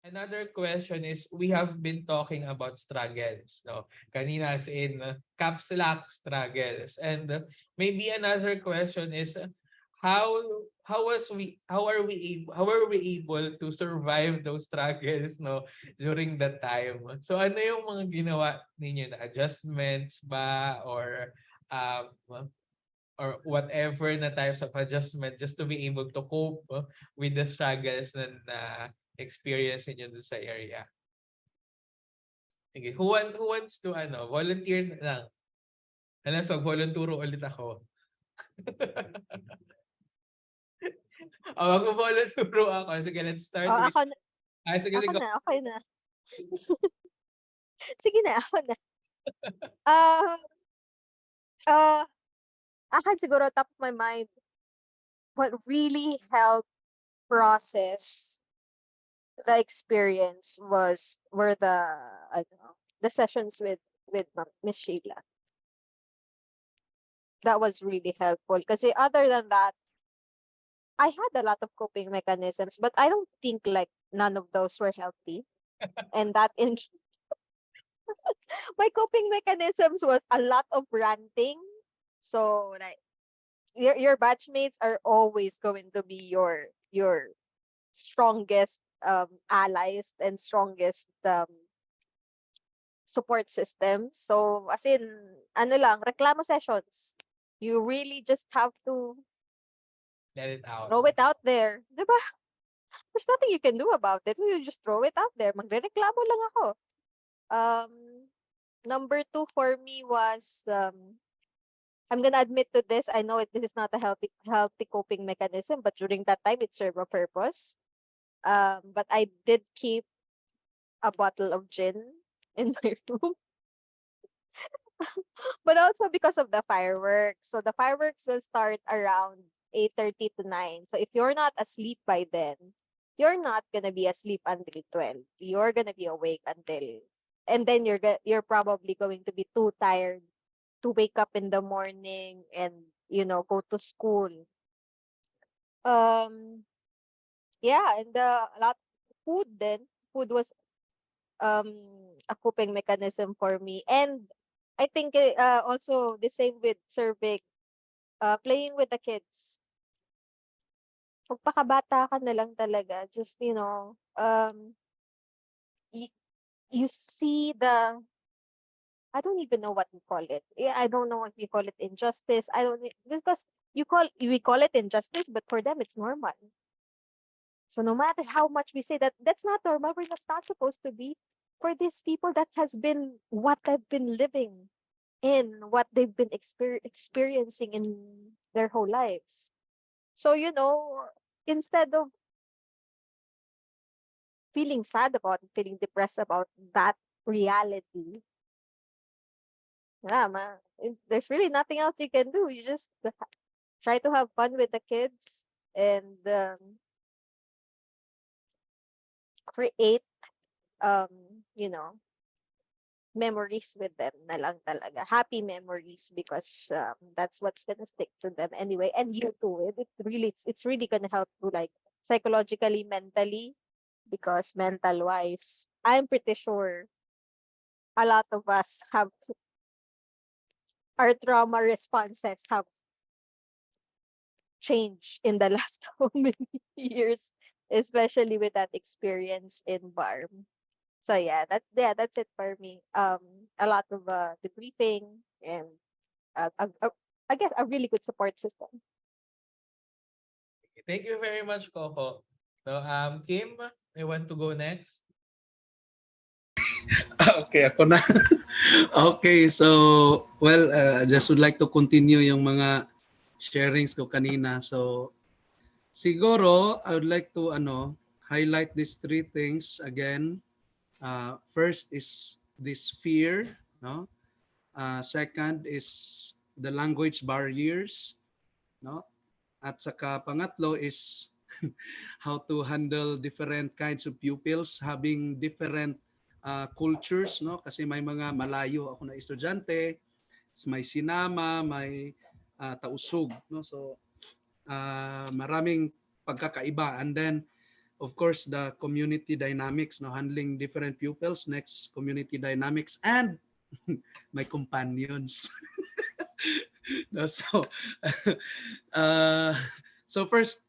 Another question is, we have been talking about struggles, no? Kanina as in caps lock struggles. And maybe another question is, how how are we able to survive those struggles, no, during that time? So ano yung mga ginawa ninyo na adjustments ba, um or whatever na types of adjustment just to be able to cope with the struggles na experience niyo dun sa area. Sige, who wants to volunteer na lang. Alam, so volunteero ulit ako. Mag-volunteero ako. Sige, let's start Oh, with... ako na, Sige, sige. okay na. Sige na, ako na. Ah, uh, akin siguro top of my mind, what really helped process the experience were I don't know, the sessions with Miss Sheila. That was really helpful. Because other than that, I had a lot of coping mechanisms, but I don't think like none of those were healthy. And that in my coping mechanisms was a lot of ranting. So like your batchmates are always going to be your strongest allies and strongest support system. So as in ano lang, reklamo sessions. You really just have to Let it out. throw it out there. 'Di ba? There's nothing you can do about it. You just throw it out there. Magrereklamo lang ako. Um, number two for me was I'm gonna admit to this. I know this is not a healthy coping mechanism, but during that time it served a purpose. But I did keep a bottle of gin in my room, but also because of the fireworks. So the fireworks will start around 8:30 to 9. So if you're not asleep by then, you're not gonna be asleep until 12. You're gonna be awake until, and then you're probably going to be too tired to wake up in the morning and go to school. Um, yeah, and a lot food then food was um a coping mechanism for me, and I think also the same with serving, playing with the kids. Pagpakabata ka na lang talaga, just you, you see the, I don't even know what we call it. Yeah, I don't know if we call it injustice. I don't because we call it injustice, but for them it's normal. So no matter how much we say that that's not normal, we're just not supposed to be, for these people that has been what they've been living in, what they've been experiencing in their whole lives. So instead of feeling sad about it, feeling depressed about that reality, yeah, there's really nothing else you can do. You just try to have fun with the kids and create, um, you know, memories with them na lang talaga. Happy memories, because that's what's gonna stick to them anyway. And you too. It's really gonna help you, like, psychologically, mentally, because mental wise, I'm pretty sure a lot of us have our trauma responses have changed in the last so many years, especially with that experience in BARM. So that's it for me. A lot of debriefing and I guess a really good support system. Thank you very much, Coco. So, Kim, you want to go next? Okay, ako na. Okay, so, well, I just would like to continue yung mga sharings ko kanina. So, siguro, I would like to highlight these three things again. First is this fear, no? Second is the language barriers, no? At saka pangatlo is how to handle different kinds of pupils having different cultures, no? Kasi may mga malayo ako na estudyante, may sinama, may tausug, no? So maraming pagkakaiba, and then of course, the community dynamics, no, handling different pupils. Next, community dynamics and my companions. No, so, uh, so first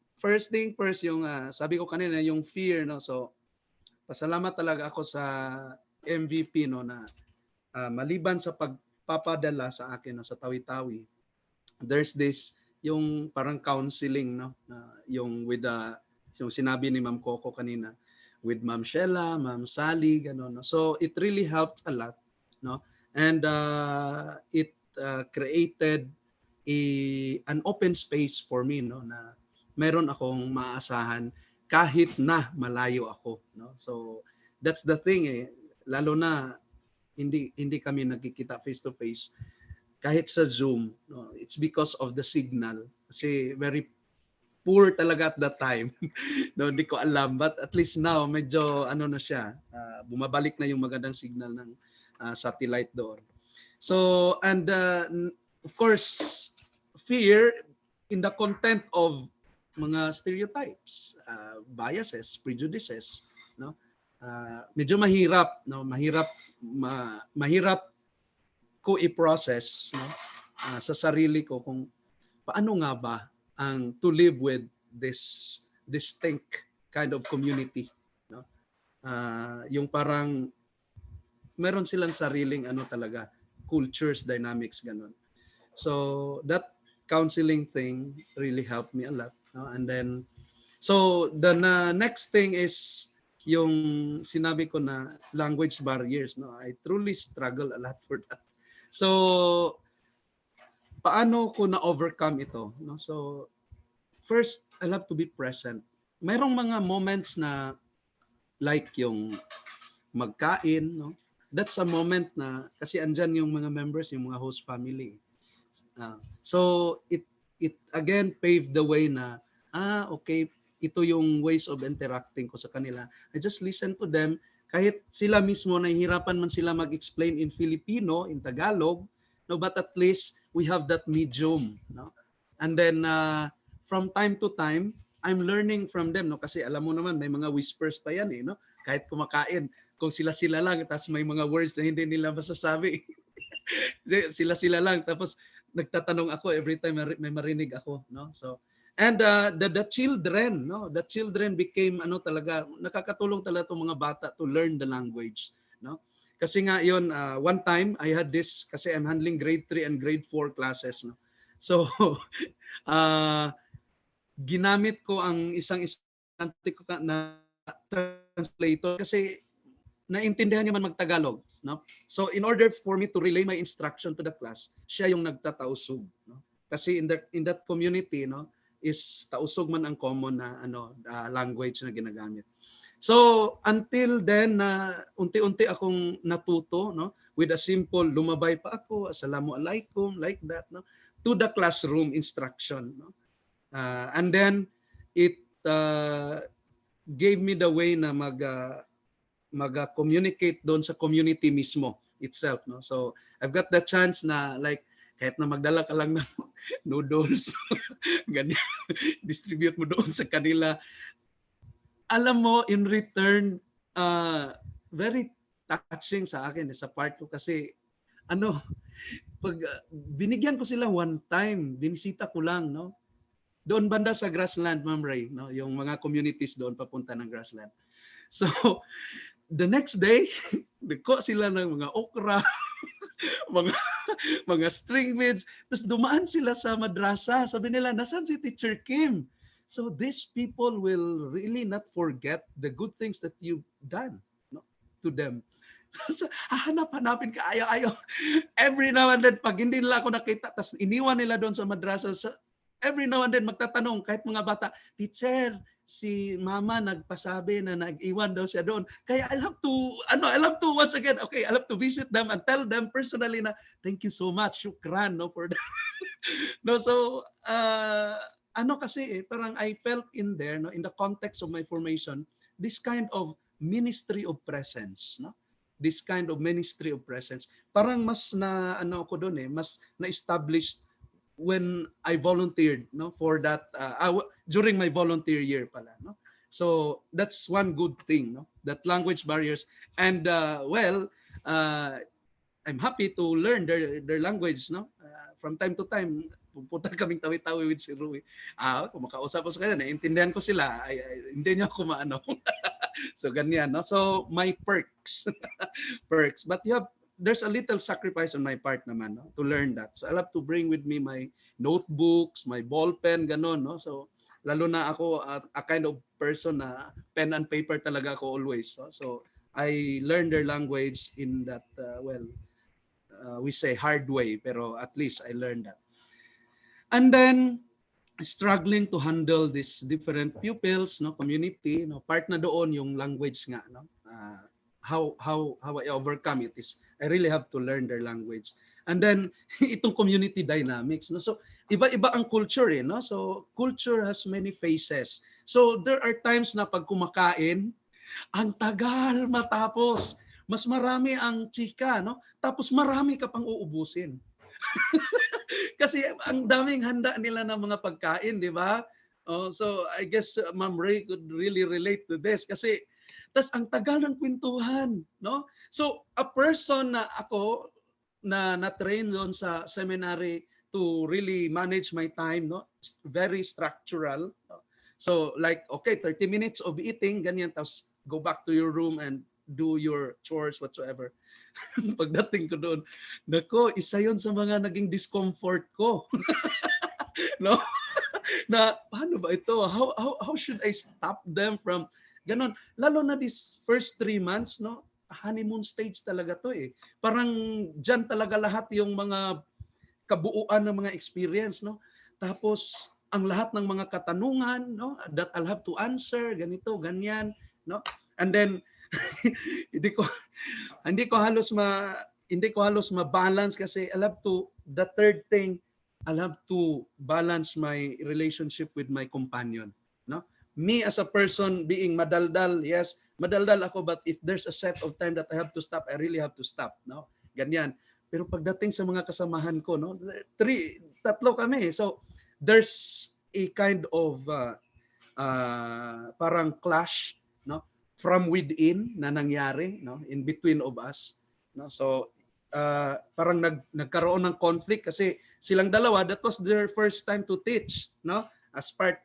thing first, yung sabi ko kanina, yung fear, no. So, pasalamat talaga ako sa MVP, no, na maliban sa pagpapadala sa akin, no, sa Tawi-Tawi, there's this yung parang counseling, no, yung with the yung sinabi ni Ma'am Coco kanina, with Ma'am Sheila, Ma'am Sally, gano'n, no? So it really helped a lot, no, and it created an open space for me, no, na meron akong maasahan kahit na malayo ako, no. So that's the thing, lalo na hindi kami nagkikita face to face, kahit sa Zoom, no, it's because of the signal. Kasi very poor talaga at that time. No, hindi ko alam, but at least now medyo ano na siya, bumabalik na yung magandang signal ng satellite doon. So, and of course, fear in the content of mga stereotypes, biases, prejudices, no. Medyo mahirap, no, mahirap ko i-process, no, sa sarili ko kung paano nga ba ang to live with this distinct kind of community, no. Yung parang meron silang sariling ano talaga, cultures, dynamics, ganun. So that counseling thing really helped me a lot, no? And then so the next thing is yung sinabi ko na language barriers, no. I truly struggle a lot for that. So, paano ko na-overcome ito, no? So, first, I love to be present. Mayroong mga moments na like yung magkain, no? That's a moment na kasi andyan yung mga members, yung mga host family. So, it again paved the way na, okay, ito yung ways of interacting ko sa kanila. I just listen to them. Kahit sila mismo nahihirapan man sila mag-explain in Filipino, in Tagalog, no, but at least we have that medium, no. And then from time to time, I'm learning from them, no, kasi alam mo naman may mga whispers pa yan, no. Kahit kumakain, kung sila lang, tapos may mga words na hindi nila masasabi. sila lang, tapos nagtatanong ako every time may marinig ako, no. So and the children, no, the children became ano talaga, nakakatulong talaga itong mga bata to learn the language, no. Kasi nga yon, one time I had this, kasi I'm handling grade 3 and grade 4 classes, no. So ginamit ko ang isang estudyante ko na translator kasi naintindihan niya man magtagalog, no. So in order for me to relay my instruction to the class, siya yung nagtatausog, no. Kasi in that community, no, is tausog man ang common na language na ginagamit. So until then unti-unti akong natuto, no, with a simple lumabay pa ako, assalamualaikum, like that, no, to the classroom instruction, no. And then it gave me the way na mag-communicate doon sa community mismo itself, no. So I've got the chance na like kahit na magdala ka lang ng noodles, ganyan, distribute mo doon sa kanila. Alam mo, in return, very touching sa akin, sa part ko kasi, pag binigyan ko sila one time, binisita ko lang, no? Doon banda sa grassland, Ma'am Ray, no? Yung mga communities doon papunta ng grassland. So, the next day, nagko sila ng mga okra, mga string beans, tapos dumaan sila sa madrasa. Sabi nila, nasan si Teacher Kim? So these people will really not forget the good things that you've done, no, to them. So, hanapin ka, ayaw. Every now and then, pag hindi nila ako nakita, tapos iniwan nila doon sa madrasa, every now and then magtatanong, kahit mga bata, teacher, si mama nagpasabi na nag-iwan daw siya doon. Kaya I love to once again, okay, I love to visit them and tell them personally na thank you so much, shukran, no, for that. No, so kasi parang I felt in there, no, in the context of my formation, this kind of ministry of presence, no, this kind of ministry of presence, parang mas na ako doon mas na-established when I volunteered, no, for that during my volunteer year pala, no. So that's one good thing, no? That language barriers. And uh, I'm happy to learn their language, no? From time to time, pupunta kaming tawi-tawi with si Rui. Kung makausap ko sa kanila, naiintindihan ko sila, hindi niya ako maano. So ganyan, no? So my perks, perks. But there's a little sacrifice on my part naman, no? To learn that. So I'll have to bring with me my notebooks, my ball pen, ganon, no? So lalo na ako a kind of person na pen and paper talaga ako always. No? So I learned their language in that, we say hard way, pero at least I learned that. And then struggling to handle these different pupils, no, community, no, part na doon yung language nga, no. How I overcome it is I really have to learn their language. And then itong community dynamics, no. So iba-iba ang culture, no. So culture has many faces. So there are times na pag kumakain, ang tagal matapos. Mas marami ang chika, no? Tapos marami ka pang uubusin. Kasi ang daming handa nila ng mga pagkain, di ba? So I guess Ma'am Ray could really relate to this kasi tas ang tagal ng kwentuhan, no? So a person na ako na na-train doon sa seminary to really manage my time, no? Very structural. No? So like okay, 30 minutes of eating, ganyan, tapos go back to your room and do your chores whatsoever. Pagdating ko doon, nako, isa yon sa mga naging discomfort ko. No? Na paano ba ito? How should I stop them from ganon? Lalo na this first 3 months, no? Honeymoon stage talaga to eh. Parang diyan talaga lahat yung mga kabuuan ng mga experience, no? Tapos ang lahat ng mga katanungan, no, that I'll have to answer, ganito, ganyan, no? And then hindi ko halos ma-balance kasi I'll have to, the third thing, I'll have to balance my relationship with my companion, no? Me as a person being madaldal, yes, madaldal ako, but if there's a set of time that I have to stop, I really have to stop, no? Ganyan. Pero pagdating sa mga kasamahan ko, no, tatlo kami. So there's a kind of parang clash, no, from within na nangyari, no, in between of us, no. So parang nagkaroon ng conflict kasi silang dalawa, that was their first time to teach, no, as part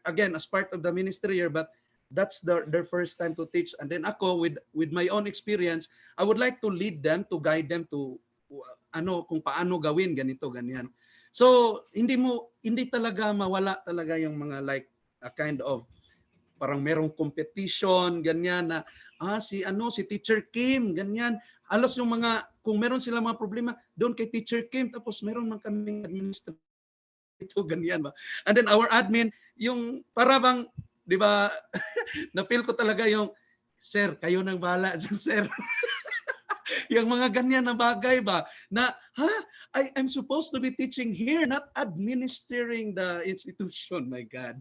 of the ministry year, but that's their first time to teach. And then ako with my own experience, I would like to lead them, to guide them to kung paano gawin ganito, ganyan. So hindi talaga mawala talaga yung mga like a kind of parang merong competition, ganyan na, si Teacher Kim, ganyan. Alos yung mga, kung meron sila mga problema, doon kay Teacher Kim, tapos meron man kaming administrator, ganyan ba. And then our admin, yung para bang, di ba, na-feel ko talaga yung, sir, kayo nang bahala dyan, sir. Yung mga ganyan na bagay ba, na, I'm supposed to be teaching here, not administering the institution, my God.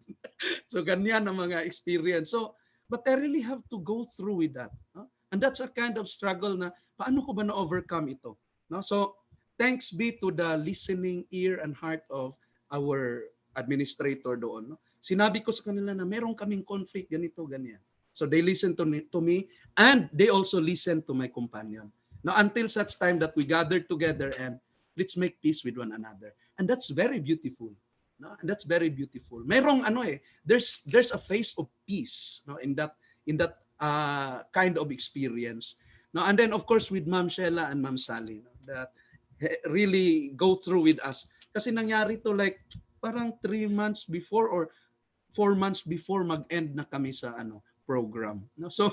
So ganyan ang mga experience. So, but I really have to go through with that. No? And that's a kind of struggle na, paano ko ba na-overcome ito? No? So, thanks be to the listening ear and heart of our administrator doon. No? Sinabi ko sa kanila na meron kaming conflict, ganito, ganyan. So they listen to me and they also listen to my companion. Now, until such time that we gather together and let's make peace with one another. And that's very beautiful. No? And that's very beautiful. Merong there's a phase of peace, no, in that kind of experience. No, and then of course with Ma'am Sheila and Ma'am Sally, no, that really go through with us. Kasi nangyari to like parang 3 months before or 4 months before mag-end na kami sa program. No? So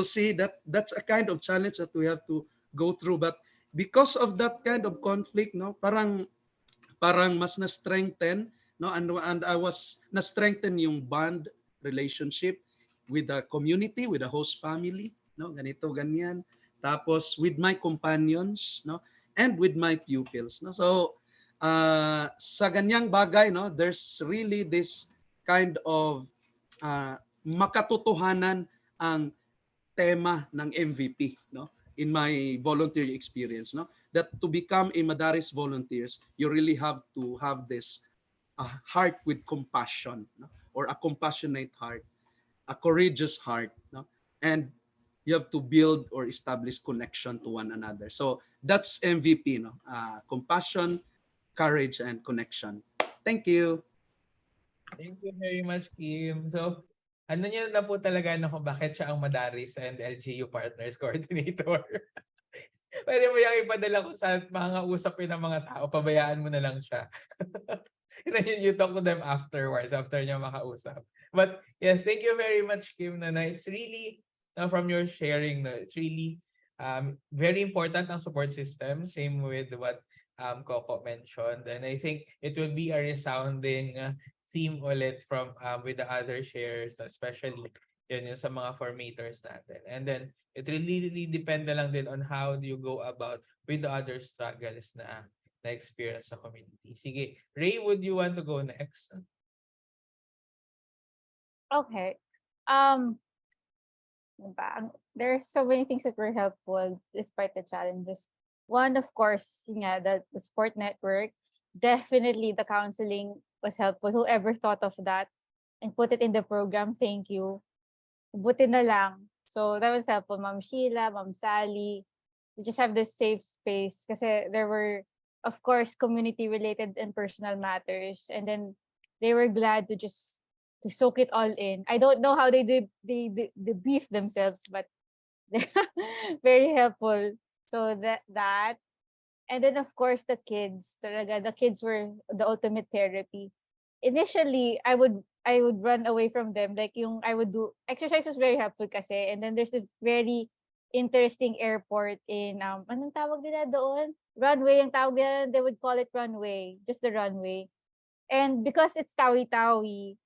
see that's a kind of challenge that we have to go through, but because of that kind of conflict, no, parang mas na-strengthen, no, and I was na-strengthen yung bond relationship with the community, with the host family, no, ganito ganyan, tapos with my companions, no, and with my pupils, no. So sa ganyang bagay, no, there's really this kind of makatotohanan ang tema ng MVP, no, in my voluntary experience, no, that to become a Madaris volunteers, you really have to have this heart with compassion, no, or a compassionate heart. a courageous heart, no? And you have to build or establish connection to one another. So that's MVP, no? Compassion, courage, and connection. Thank you. Thank you very much, Kim. So, ano niyo na po talaga no, kung bakit siya ang Madaris and LGU Partners Coordinator. Pwede mo yung ipadala kung saan makakausap ng mga tao, pabayaan mo na lang siya. And then you talk to them afterwards, after niya makausap. But yes, thank you very much, Kim. It's really, from your sharing, it's really very important ang support system. Same with what Coco mentioned. And I think it will be a resounding theme ulit from with the other shares, especially yun yung sa mga formators natin. And then it really depend na lang din on how do you go about with the other struggles na experience sa community. Sige, Ray, would you want to go next? Okay. There are so many things that were helpful despite the challenges. One, of course, the support network. Definitely the counseling was helpful. Whoever thought of that and put it in the program, thank you. Buti na lang. So that was helpful. Ma'am Sheila, Ma'am Sally. We just have this safe space kasi there were, of course, community-related and personal matters. And then they were glad to soak it all in. I don't know how they debrief themselves, but they're very helpful. So that. And then, of course, the kids. The kids were the ultimate therapy. Initially, I would run away from them. I would do exercise was very helpful kasi. And then there's a very interesting airport in anong tawag nila doon? Runway ang tawag nila. They would call it runway, just the runway. And because it's Tawi-Tawi,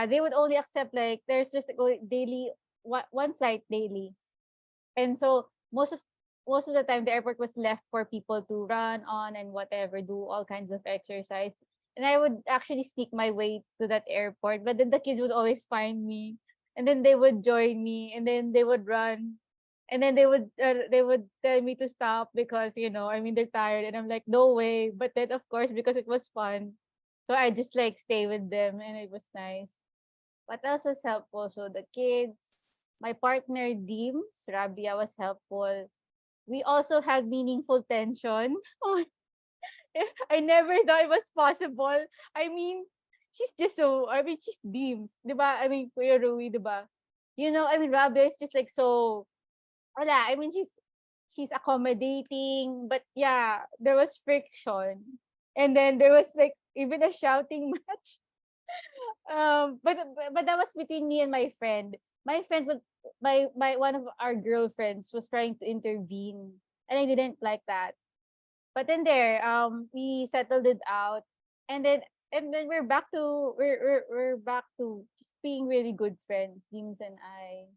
they would only accept there's just daily one flight daily. And so most of the time the airport was left for people to run on and whatever, do all kinds of exercise. And I would actually sneak my way to that airport, but then the kids would always find me, and then they would join me, and then they would run, and then they would tell me to stop because they're tired, and I'm like, no way. But then of course, because it was fun, so I just stay with them, and it was nice. What else was helpful? So the kids, my partner Deems, Rabia was helpful. We also had meaningful tension. I never thought it was possible. I mean, she's just she's Deems, diba? I mean, Kuya Rui, diba? Rabia is just so, wala. I mean, she's accommodating, but yeah, there was friction. And then there was even a shouting match. But that was between me and my friend. My friend was my one of our girlfriends was trying to intervene, and I didn't like that. But then we settled it out, and then we're back to we're back to just being really good friends, Deems and I.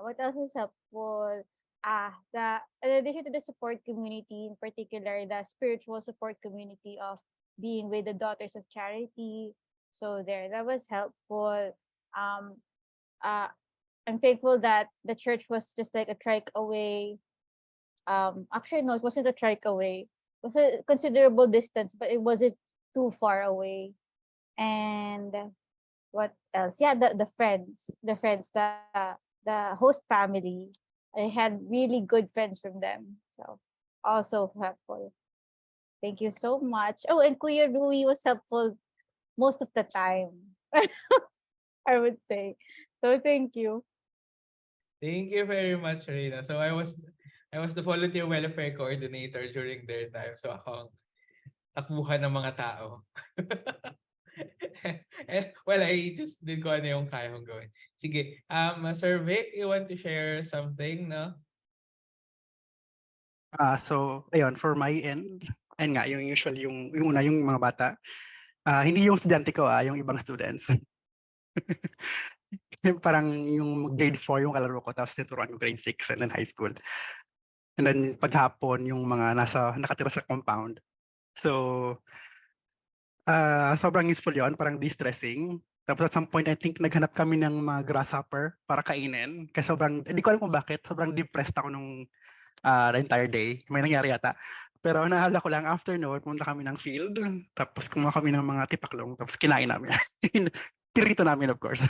What else was helpful? In addition to the support community, in particular the spiritual support community of being with the Daughters of Charity. So that was helpful. I'm thankful that the church was just a trike away. Actually no, it wasn't a trike away. It was a considerable distance, but it wasn't too far away. And what else? Yeah, the friends, the host family. I had really good friends from them. So also helpful. Thank you so much. Oh, and Kuya Rui was helpful most of the time. I would say. So thank you. Thank you very much, Reina. So I was the volunteer welfare coordinator during their time. So ako ang takbuhan ng mga tao. Well, I just did ko ano yung kaya kong gawin. Sige, Sir Vic, you want to share something, no? So ayun, for my end, ayun nga, yung usual yung una yung mga bata. Hindi yung estudyante ko, yung ibang students. Parang yung grade 4 yung kalaro ko, tapos tinuruan ko grade 6 and then high school. And then paghapon yung mga nakatira sa compound. So sobrang useful yon, parang de-stressing. Tapos at some point, I think naghanap kami ng mga grasshopper para kainin. Kasi hindi ko alam kung bakit, sobrang depressed ako nung the entire day. May nangyari yata. Pero naalala ko lang, after noon, pumunta kami ng field, tapos kumuha kami ng mga tipaklong, tapos kinain namin. Pirito namin, of course.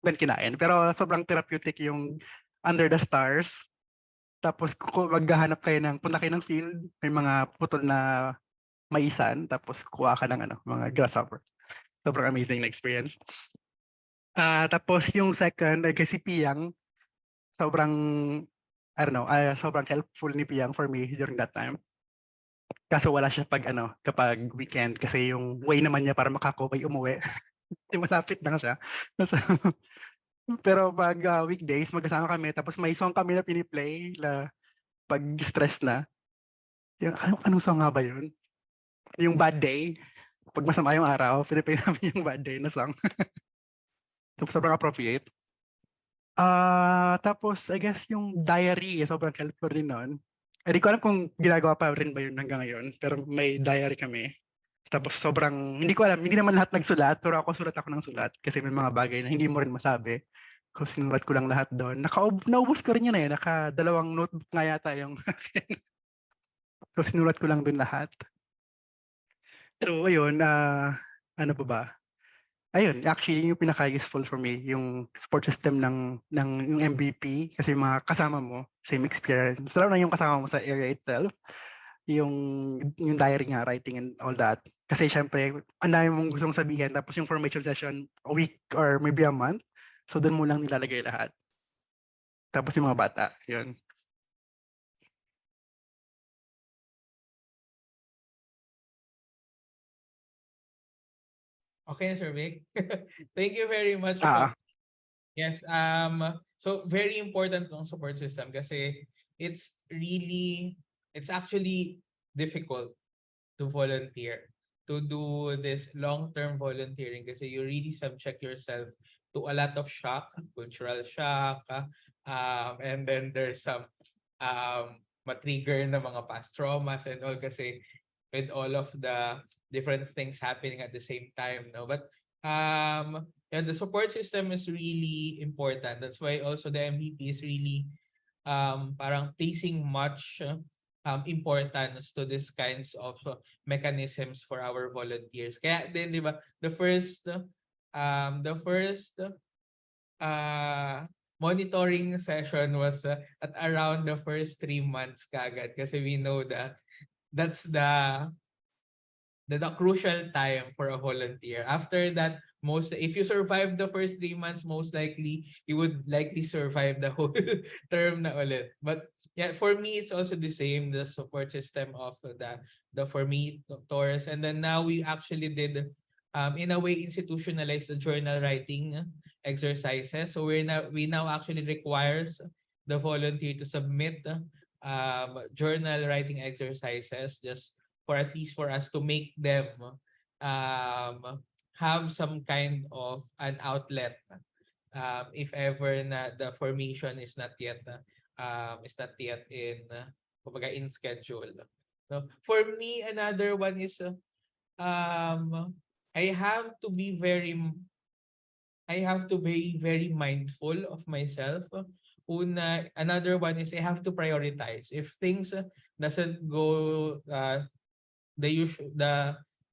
then kinain. Pero sobrang therapeutic yung under the stars. Tapos kung maghahanap kayo punta kayo ng field, may mga putol na maisan, tapos kuha ka ng mga grasshopper. Sobrang amazing na experience. Tapos yung second ay kay si Piyang, sobrang, I don't know, sobrang helpful ni Piyang for me during that time. Kaso wala siya kapag weekend kasi yung way naman niya para makakaway umuwi. Malapit lang siya. So, pero pag weekdays, magkasama kami, tapos may song kami na piniplay na pag stress na. Yung, anong song nga ba yun? Yung Bad Day. Pag masama yung araw, piniplay namin yung Bad Day na song. Sobrang appropriate. Tapos I guess yung diary, sobrang helpful rin nun. Hindi ko alam kung ginagawa pa rin ba yun hanggang ngayon, pero may diary kami. Tapos sobrang, hindi ko alam, hindi naman lahat nagsulat, pero sulat ako ng sulat kasi may mga bagay na hindi mo rin masabi. Kung sinulat ko lang lahat doon. Naubos ko rin yun naka-2 notebook nga yata yung so sinulat ko lang doon lahat. Pero ayun, ano pa ba? Ayun, actually yung pinaka-useful for me, yung support system ng yung MVP kasi mga kasama mo, same experience. Lalo na yung kasama mo sa area itself, yung diary nga, writing and all that. Kasi syempre, ang dami mong gustong sabihin, tapos yung formation session, a week or maybe a month, so doon mo lang nilalagay lahat. Tapos yung mga bata, yun. Okay, Sir Vic. Thank you very much. Yes, so very important ng support system kasi it's actually difficult to volunteer, to do this long-term volunteering kasi you really subject yourself to a lot of shock, cultural shock, and then there's some matrigger na mga past traumas and all kasi with all of the different things happening at the same time, no? But yeah, the support system is really important. That's why also the MVP is really parang placing much importance to these kinds of mechanisms for our volunteers. Kaya din, di ba, the first monitoring session was at around the first 3 months kagad kasi we know that that's the crucial time for a volunteer. After that, if you survive the first 3 months, most likely you would likely survive the whole term na ulit. But yeah, for me it's also the same, the support system of the for me Taurus. And then now we actually did in a way institutionalize the journal writing exercises. So we now actually requires the volunteer to submit journal writing exercises just for at least for us to make them have some kind of an outlet if ever na the formation is not yet in kumbaga in schedule. No, for me another one is I have to be very mindful of myself. Another one is I have to prioritize. If things doesn't go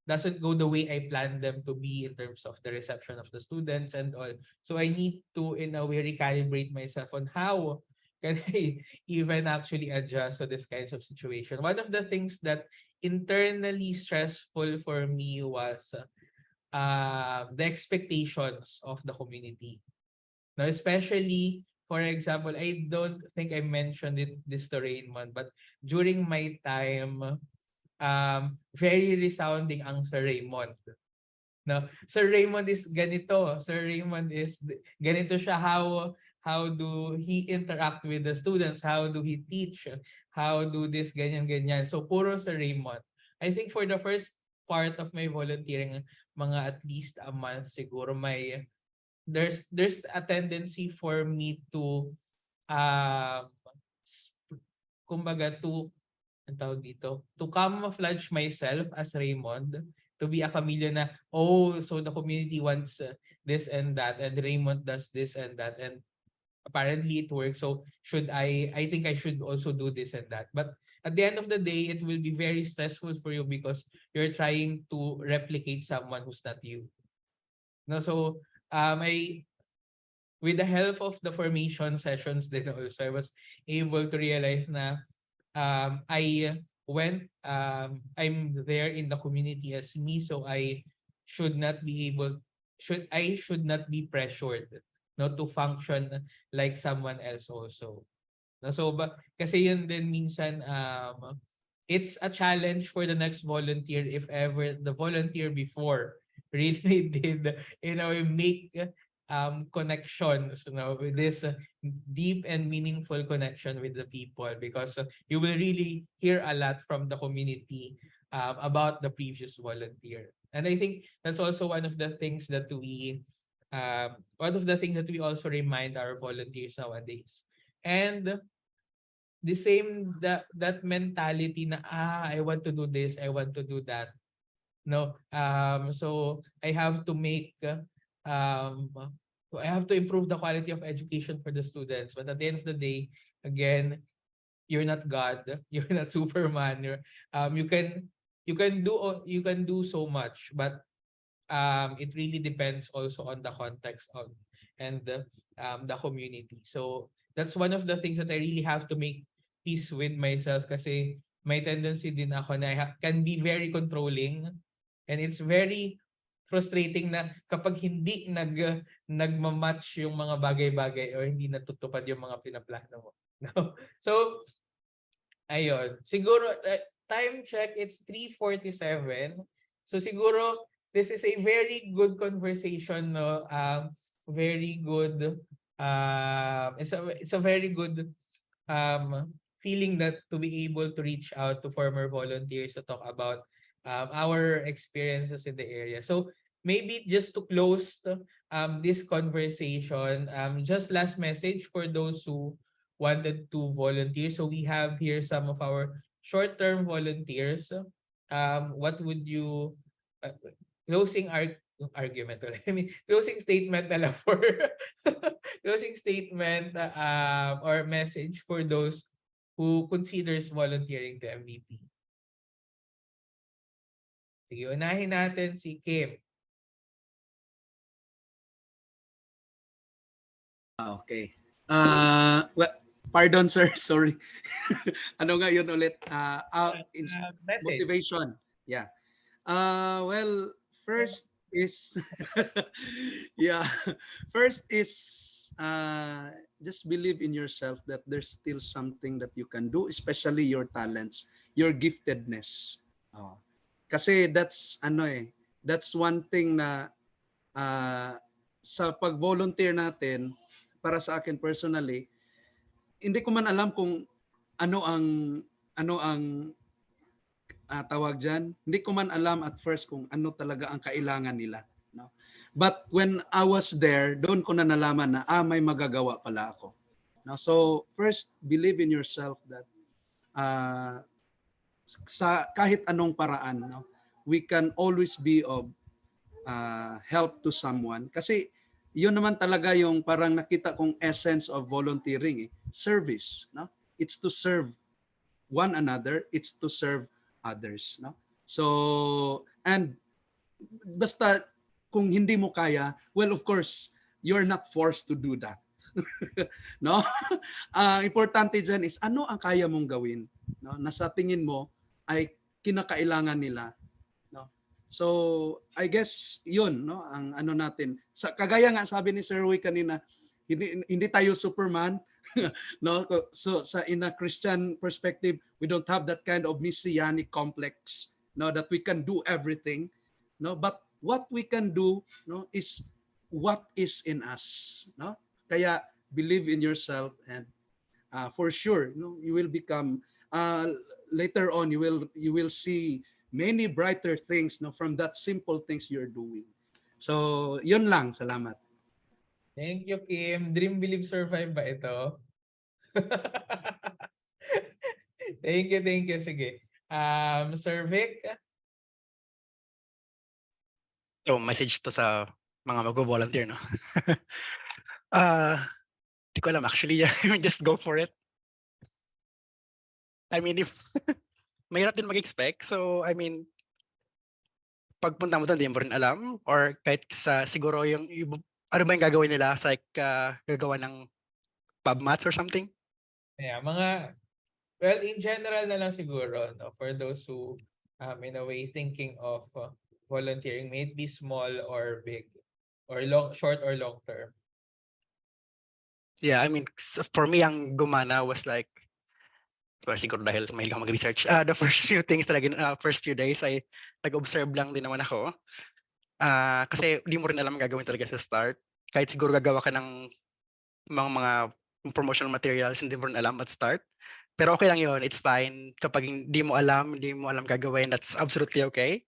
doesn't go the way I planned them to be in terms of the reception of the students and all. So I need to in a way recalibrate myself on how can I even actually adjust to this kinds of situation. One of the things that internally stressful for me was the expectations of the community. Now, especially, for example, I don't think I mentioned this to Raymond, but during my time, very resounding ang Sir Raymond. No, Sir Raymond is ganito. Sir Raymond is ganito siya. How do he interact with the students? How do he teach? How do this ganyan. So puro Sir Raymond. I think for the first part of my volunteering, mga at least a month siguro there's a tendency for me to kumbaga ang tawag dito, to camouflage myself as Raymond, to be a chameleon na, so the community wants this and that, and Raymond does this and that, and apparently it works, so I think I should also do this and that. But at the end of the day, it will be very stressful for you because you're trying to replicate someone who's not you. No, so with the help of the formation sessions din also, I was able to realize na I'm there in the community as me, so I should not be able should not be pressured to function like someone else also. No, so kasi yun din minsan it's a challenge for the next volunteer if ever the volunteer before really did make connections with this deep and meaningful connection with the people, because you will really hear a lot from the community about the previous volunteer. And I think that's also one of the things that we also remind our volunteers nowadays. And the same that mentality na I want to do this, I want to do that. No, so I have to improve the quality of education for the students. But at the end of the day, again, you're not God, you're not Superman. You can do so much, but it really depends also on the context of and the community. So that's one of the things that I really have to make peace with myself, kasi may tendency din ako na can be very controlling, and it's very frustrating na kapag hindi nagma-match yung mga bagay-bagay or hindi natutupad yung mga pinaplano mo. No? So ayun, siguro time check, it's 3:47. So siguro this is a very good conversation, no? Very good it's a very good feeling that to be able to reach out to former volunteers to talk about our experiences in the area. So maybe just to close this conversation, just last message for those who wanted to volunteer. So we have here some of our short-term volunteers. What would you closing argument I mean closing statement na lang for closing statement or message for those who considers volunteering to MVP. Sige, unahin natin si Kim. Okay. Well, pardon sir, sorry. Ano nga yun ulit? Message. Motivation. Yeah. Well, first is yeah. First is just believe in yourself that there's still something that you can do, especially your talents, your giftedness. Kasi that's that's one thing na sa pag-volunteer natin, para sa akin personally, hindi ko man alam kung ano ang tawag dyan. Hindi ko man alam at first kung ano talaga ang kailangan nila. No? But when I was there, doon ko na nalaman na may magagawa pala ako. No? So first, believe in yourself that sa kahit anong paraan, no, we can always be of help to someone. Kasi yun naman talaga yung parang nakita kong essence of volunteering, service, no? It's to serve one another, it's to serve others, no? So, and basta kung hindi mo kaya, well, of course, you're not forced to do that. No? Importante dyan is ano ang kaya mong gawin, no? Na sa tingin mo ay kinakailangan nila. So, I guess yun, no, ang ano natin. Sa kagaya nga sabi ni Sir Roy kanina, hindi tayo Superman, no? So in a Christian perspective, we don't have that kind of messianic complex, no, that we can do everything, no? But what we can do, no, is what is in us, no? Kaya believe in yourself, and for sure, no, you will become later on you will see many brighter things, no, from that simple things you're doing. So, yun lang. Salamat. Thank you, Kim. Dream, Believe, Survive ba ito? Thank you. Sige. Sir Vic? So, message to sa mga mag-volunteer, no? Di ko alam actually. Just go for it. I mean, if mahirap din mag-expect. So, I mean, pagpunta mo doon, di mo rin alam. Or kahit sa siguro yung ano ba yung gagawin nila? It's like gagawa ng pub mats or something? Yeah, well, in general na lang siguro, no, for those who, in a way, thinking of volunteering, may it be small or big, or short or long term. Yeah, I mean, for me, ang gumana was like, well, siguro dahil mahilig ako mag-research. The first few things talaga, first few days ay nag-observe lang din naman ako. Kasi di mo rin alam ang gagawin talaga sa start. Kahit siguro gagawa ka ng mga promotional materials, hindi mo rin alam at start. Pero okay lang yun, it's fine. Kapag hindi mo alam gagawin, that's absolutely okay.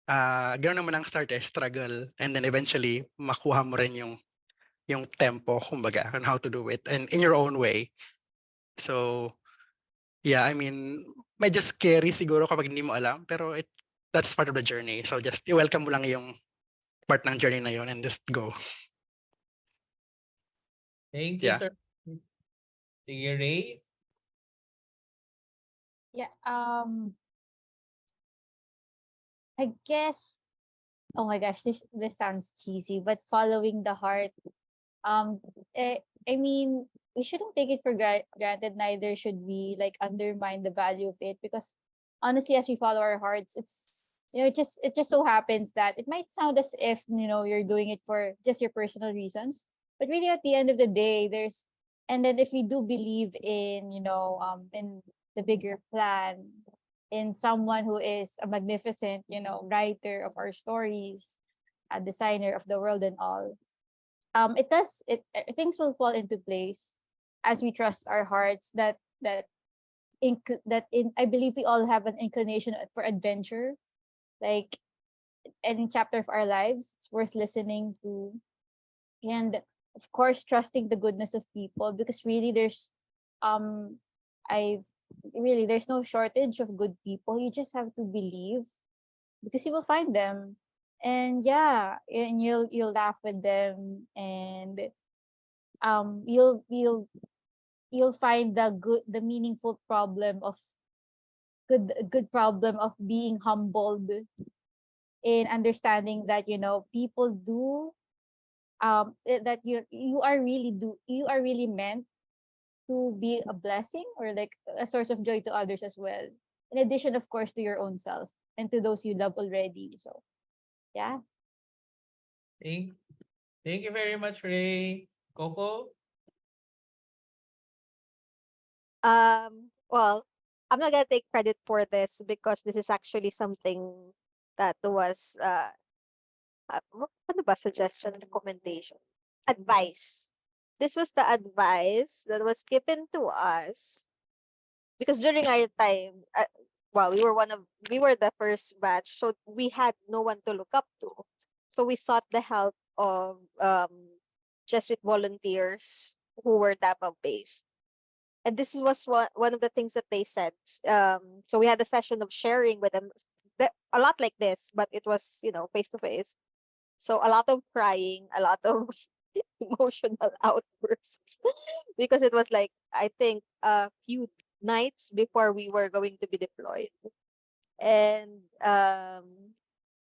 Ganoon naman ang start struggle. And then eventually, makuha mo rin yung tempo, kumbaga, on how to do it. And in your own way. So, yeah, I mean, medyo scary siguro kapag hindi mo alam, pero that's part of the journey. So just welcome mo lang yung part ng journey na yun and just go. Thank you, Yeah. sir. Sige, Ray. Yeah. I guess. Oh my gosh, this sounds cheesy, but following the heart. I mean, we shouldn't take it for granted. Neither should we like undermine the value of it, because honestly, as we follow our hearts, it's it just so happens that it might sound as if you're doing it for just your personal reasons, but really at the end of the day, and then if we do believe in in the bigger plan, in someone who is a magnificent writer of our stories, a designer of the world and all, things will fall into place as we trust our hearts, that I believe we all have an inclination for adventure, like any chapter of our lives. It's worth listening to, and of course trusting the goodness of people, because really um I've there's no shortage of good people. You just have to believe, because you will find them. And yeah, and you'll laugh with them, and um you'll you'll you'll find the meaningful problem of good problem of being humbled, in understanding that people do that you are really meant to be a blessing, or like a source of joy to others as well, in addition of course to your own self and to those you love already. So yeah. Thank, thank you very much, Ray. Coco? Well, I'm not gonna take credit for this because this is actually something that was ano ba, suggestion, recommendation, advice. This was the advice that was given to us because during our time, well, we were the first batch, so we had no one to look up to. So we sought the help of Jesuit volunteers who were Davao based. And this was one of the things that they said. So we had a session of sharing with them, a lot like this, but it was, face to face. So a lot of crying, a lot of emotional outbursts, because it was like, I think, a few nights before we were going to be deployed. And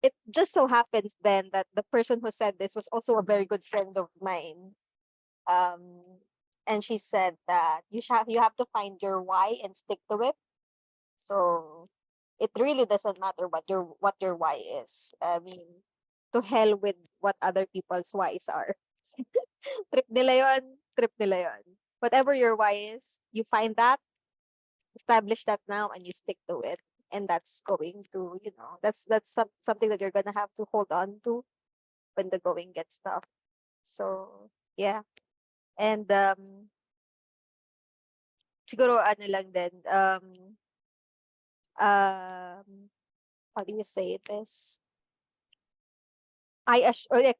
it just so happens then that the person who said this was also a very good friend of mine. Um, and she said that you have to find your why and stick to it. So it really doesn't matter what your why is. I mean, to hell with what other people's whys are. Trip nila yon, trip nila yon. Whatever your why is, you find that, establish that now, and you stick to it. And that's going to, something that you're gonna have to hold on to when the going gets tough. So yeah. And siguro ano lang din, how do you say this? Like,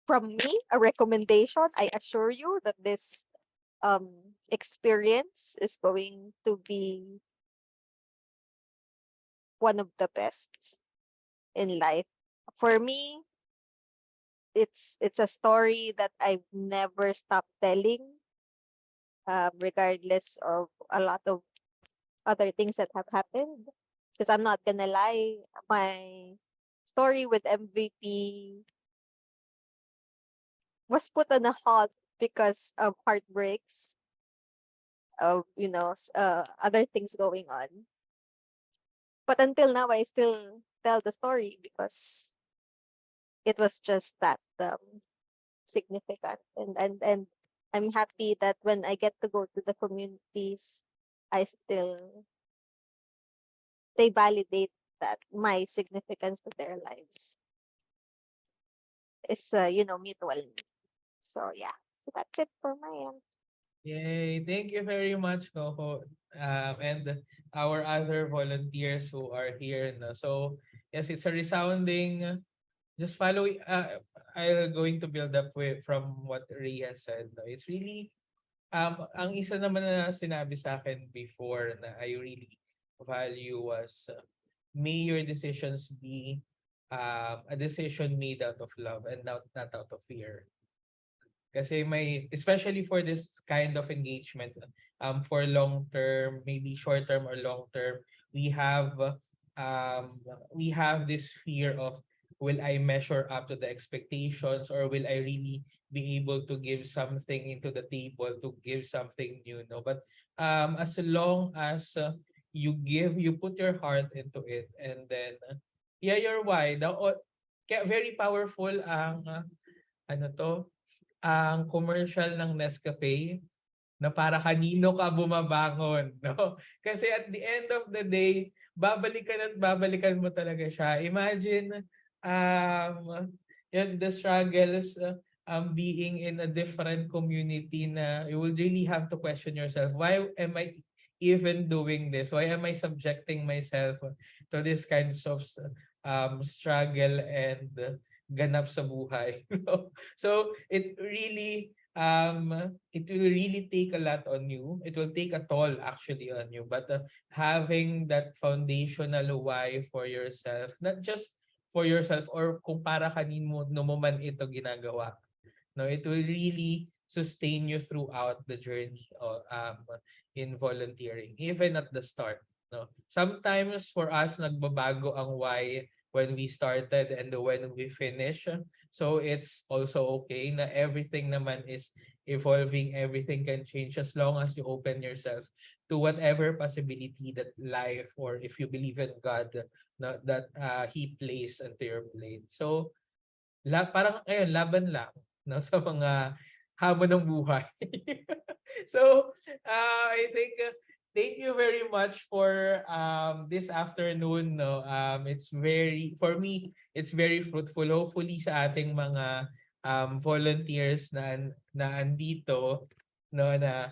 from me, a recommendation, I assure you that this experience is going to be one of the best in life. For me, it's a story that I've never stopped telling, regardless of a lot of other things that have happened. Because I'm not gonna lie, my story with MVP was put on a halt because of heartbreaks, of other things going on. But until now, I still tell the story because it was just that significant, and I'm happy that when I get to go to the communities, I still they validate that my significance to their lives is mutual. So yeah, so that's it for my end. Yay! Thank you very much, Coco, and our other volunteers who are here. No? So yes, it's a resounding. Just follow. I'm going to build up from what Ray has said. No? It's really ang isa naman na sinabi sa akin before na I really value was may your decisions be a decision made out of love and not out of fear. Kasi may, especially for this kind of engagement, for long term, maybe short term or long term, we have this fear of, will I measure up to the expectations, or will I really be able to give something into the table, to give something new, no? But as long as you put your heart into it, and then yeah, you're why. Kaya very powerful ang ano to, ang commercial ng Nescafe na para kanino ka bumabangon, no? Kasi at the end of the day, babalikan at babalikan mo talaga siya. Imagine the struggles, being in a different community na you will really have to question yourself, why am I even doing this? Why am I subjecting myself to this kinds of struggle and ganap sa buhay? No? So it will really take a lot on you. It will take a toll actually on you. But having that foundational why for yourself, not just for yourself or kung para kanino mo man ito ginagawa, no, it will really sustain you throughout the journey in volunteering, even at the start. No, sometimes for us nagbabago ang why when we started and when we finish. So it's also okay na everything naman is evolving, everything can change as long as you open yourself to whatever possibility that life, or if you believe in God, that He placed into your plate. So parang ngayon laban lang, no, sa mga hamon ng buhay. So I think thank you very much for this afternoon, no. It's very, for me, it's very fruitful. Hopefully sa ating mga volunteers na andito, no, na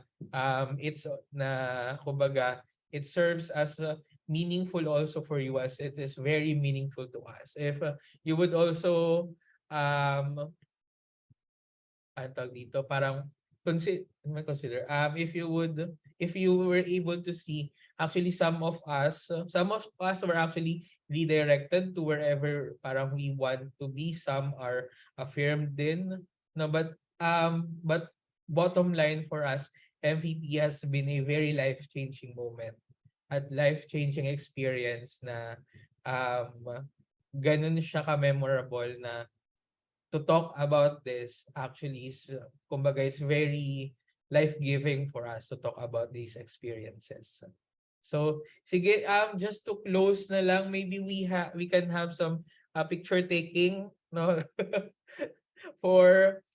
it's na kumbaga it serves as meaningful also for you, as it is very meaningful to us. If you would also ano tawag dito, parang consider if you were able to see, actually some of us were actually redirected to wherever parang we want to be. Some are affirmed din, no, but bottom line for us, MVP has been a very life-changing moment at life-changing experience na ganun siya ka-memorable na to talk about this actually is, kumbaga, it's very life-giving for us to talk about these experiences. So, sige, just to close na lang, maybe we can have some picture taking, no, for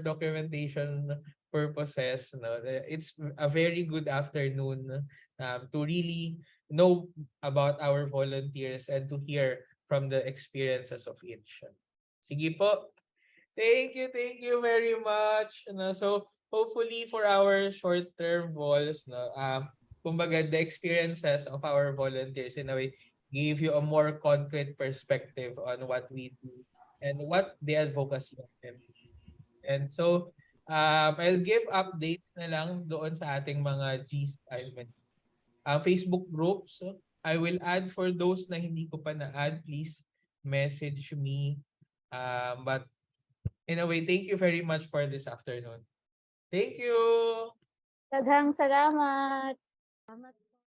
documentation purposes, no. It's a very good afternoon to really know about our volunteers and to hear from the experiences of each. Sige po. Thank you very much. No? So hopefully for our short-term goals, no, kumbaga the experiences of our volunteers in a way give you a more concrete perspective on what we do and what the advocacy of them. And so I'll give updates na lang doon sa ating mga Facebook groups. So I will add for those na hindi ko pa na-add, please message me. But in a way, thank you very much for this afternoon. Thank you! Daghang salamat.